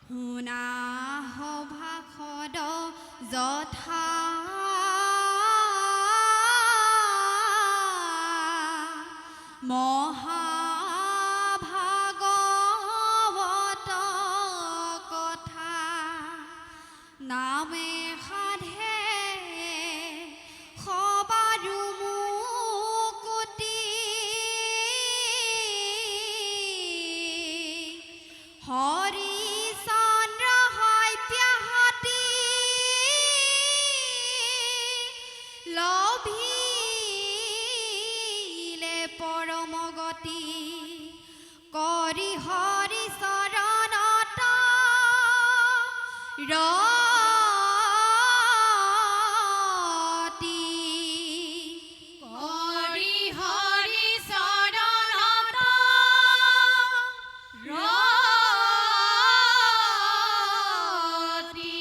শুনা সভাসদ যথা মহাভাগৱত কথা নামে সাধে সবাৰু মুকুতি হৰিচন্দ্ৰ হয় প্যাহতি লভিলে পৰমগতি কৰি হৰি চৰণত ৰতি কৰি হৰি চৰণত ৰতি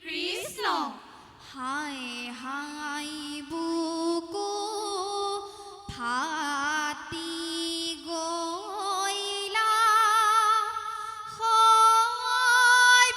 কৃষ্ণ হাই হাই বুকু ফাটি গইলা হয়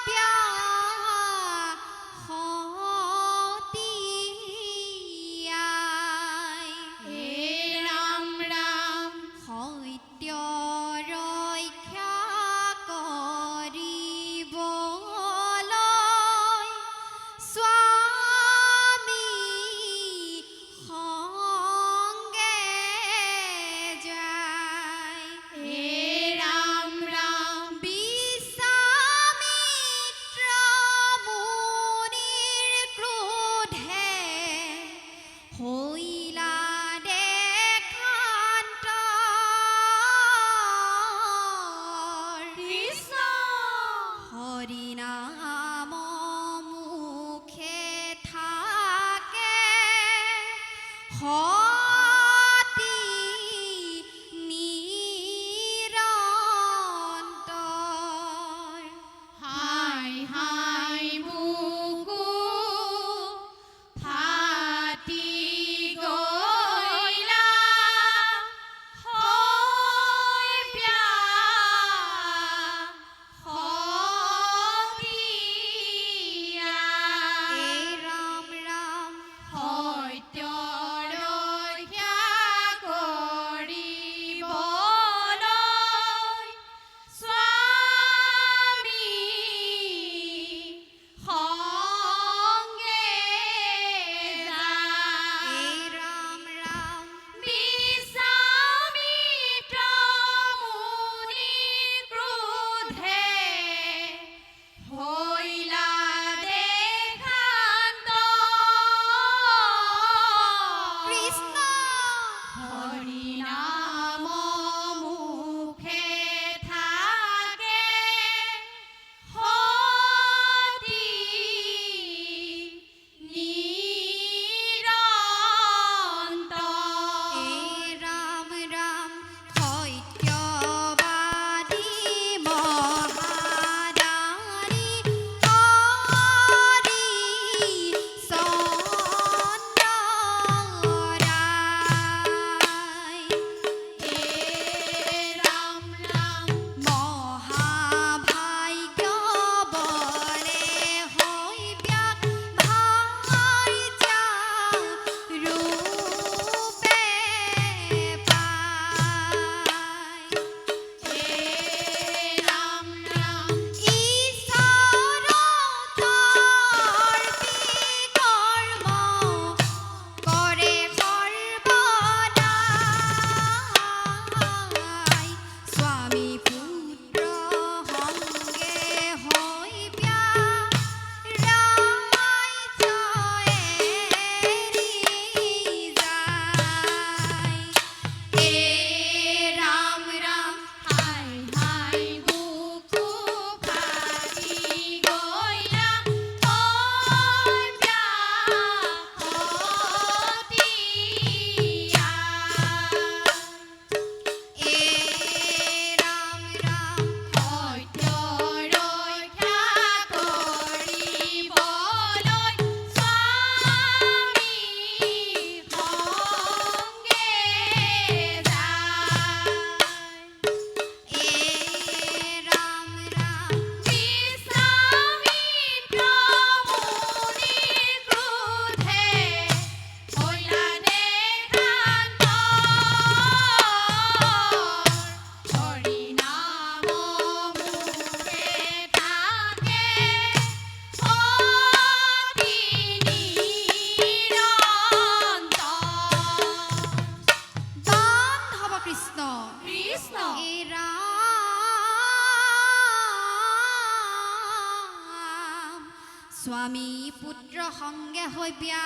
স্বামী পুত্ৰ সংগে হৈ বিয়া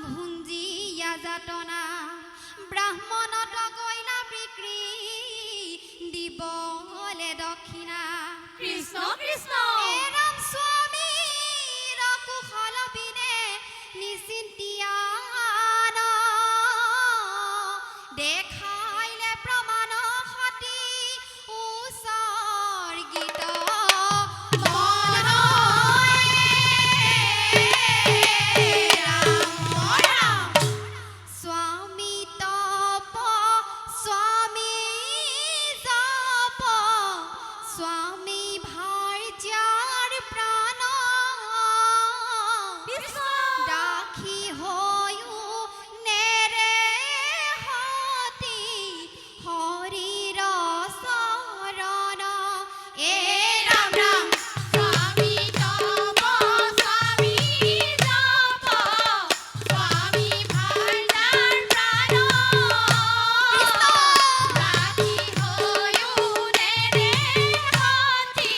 ভুঞ্জীয়া যাতনা ব্ৰাহ্মণত কইনা বিক্ৰী দিবলে দক্ষিণা কৃষ্ণ কৃষ্ণ এৰাম স্বামী কুশল বিনে নিচিন্তিয়া দেখাইলে প্ৰমাণ সতী উৎসৰ্গিত স্বামী তপ স্বামী জপ স্বামী ভাৰ্যাৰ প্ৰাণ দাখি হৈও নেৰে হতি হৰিৰ চৰণ এ ৰাম ৰাম স্বামী তপ স্বামী জপ স্বামী ভাৰ্যাৰ প্ৰাণ ৰাখি হৈও নেৰে হতি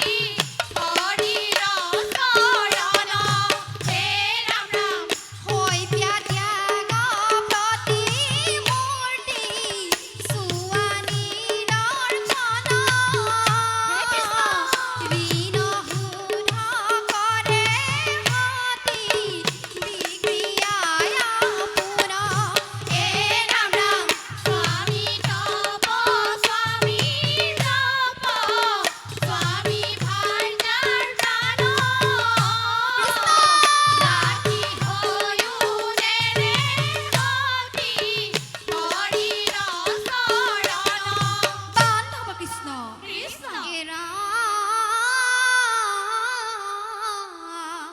হৰিৰ চৰণ হে ৰাম ৰাম হৈ বিয়া ত্যাগ প্ৰতিমূৰ্তি চুৱানী দৰ্শন ঋণ শোধ কৰে হতি বিক্ৰিয়ায় আপোন এ ৰাম ৰাম স্বামী তপ স্বামী জপ স্বামী ভাৰ্যাৰ প্ৰাণ ৰাখি হৈও নেৰে হতি হৰিৰ চৰণ বান্ধৱ কৃষ্ণ কৃষ্ণ এ ৰাম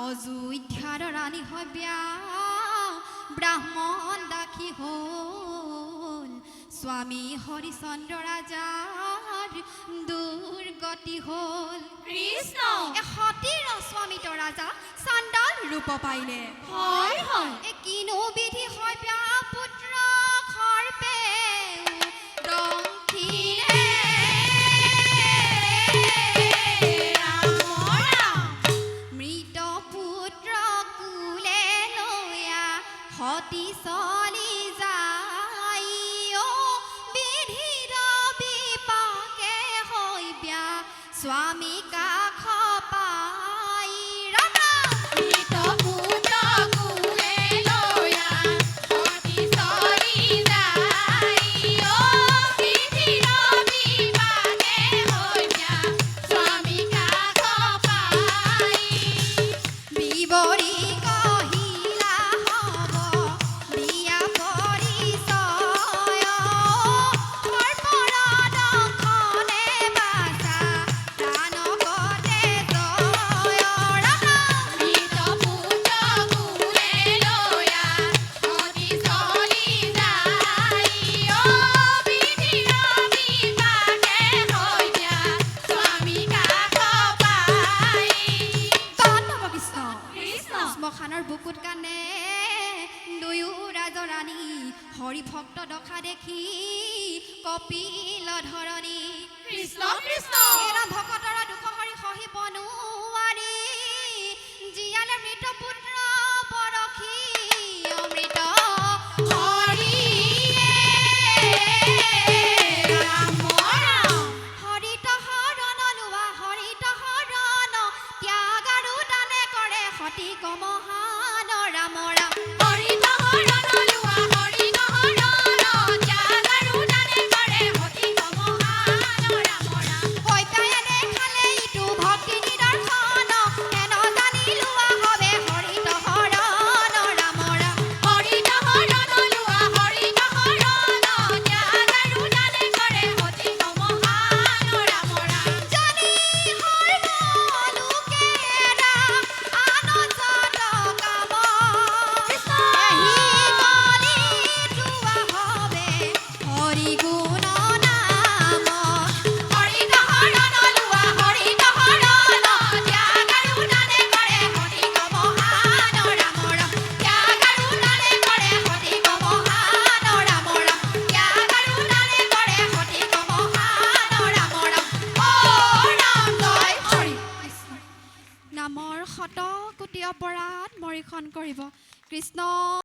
অযোধ্যাৰ ৰাণী হৈ বিয়া ব্ৰাহ্মণ দাসী হ'ল স্বামী হৰিচন্দ্ৰ ৰাজাৰ দুৰ্গতি হ'ল কৃষ্ণ এ সতীৰ স্বামীত ৰাজা চাণ্ডাল ৰূপ পাইলে হয় হয় এ কিনো বিধি হয় বিয়া পুত্ৰ সৰ্পে দংশিলে ৰাম ৰাম মৃত পুত্ৰ কুলে লৈয়া সতী চলি যায় অ বিধিৰ বিপাকে হৈ বিয়া স্বামী কাষ পাই ৰাম ৰাম মৃত পুত্ৰ কুলে লৈয়া সতী চলি যায় অ বিধিৰ বিপাকে হৈ বিয়া স্বামী কাষ পাই বিৱৰী কহিলা হ'ব বিয়া পৰিচয় সৰ্পৰ দংশনে বাচা দানৱতে জয় ৰাম মৃত পুত্ৰ কুলে লৈয়া সতী চলি যায় অ বিধিৰ বিপাকে হৈ বিয়া স্বামী কাষ পাই বান্ধৱ কৃষ্ণ কৃষ্ণ শ্মশানৰ বুকুত কান্দে দুয়ো ৰাজৰাণী হৰি ভক্ত দশা দেখি কপিল ধৰণী কৃষ্ণ কৃষ্ণ এৰা ভকতৰ দুখ হৰি সহিব নোৱাৰি জীয়ালে মৃত পুত্ৰ পৰখি অমৃত ৰাম ৰাম হৰিত হৰণ লোৱা হৰিত হৰণ ত্যাগ আৰু দানে কৰে সতী কমহান ৰাম ৰাম হৰিত হৰণ লোৱা হৰিত হৰণ ত্যাগ আৰু দানে কৰে সতী কমহান ৰাম ৰাম হৈ পৰিৱেশন কৰিব কৃষ্ণ